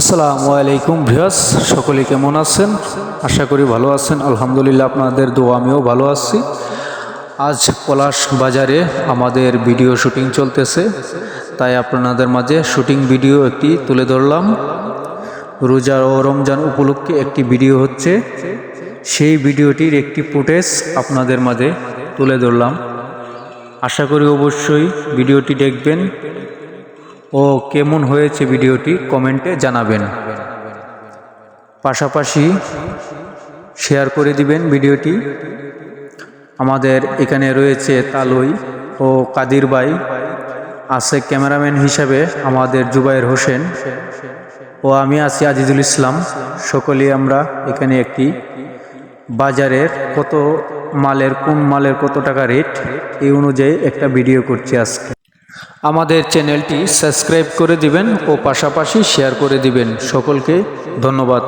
আসসালামু আলাইকুম ভিউয়ার্স, সকলে কেমন আছেন? আশা করি ভালো আছেন। আলহামদুলিল্লাহ, আপনাদের দোয়া আমিও ভালো আছি। আজ পলাশ বাজারে আমাদের ভিডিও শুটিং চলতেছে, তাই আপনাদের মাঝে শুটিং ভিডিও একটি তুলে ধরলাম। রোজা ও রমজান উপলক্ষে একটি ভিডিও হচ্ছে, সেই ভিডিওটির একটি ফুটেজ আপনাদের মাঝে তুলে ধরলাম। আশা করি অবশ্যই ভিডিওটি দেখবেন ও কেমন হয়েছে ভিডিওটি কমেন্টে জানাবেন। পাশাপাশি শেয়ার করে দিবেন ভিডিওটি। আমাদের এখানে রয়েছে তালুই ও কাদির ভাই, আছে ক্যামেরাম্যান হিসাবে আমাদের জুবায়ের হোসেন, ও আমি আছি আজিজুল ইসলাম। সকলেই আমরা এখানে একটি বাজারের কোন মালের কত টাকা রেট, এই অনুযায়ী একটা ভিডিও করছি আজকে। আমাদের চ্যানেলটি সাবস্ক্রাইব করে দিবেন ও পাশাপাশি শেয়ার করে দিবেন। সকলকে ধন্যবাদ।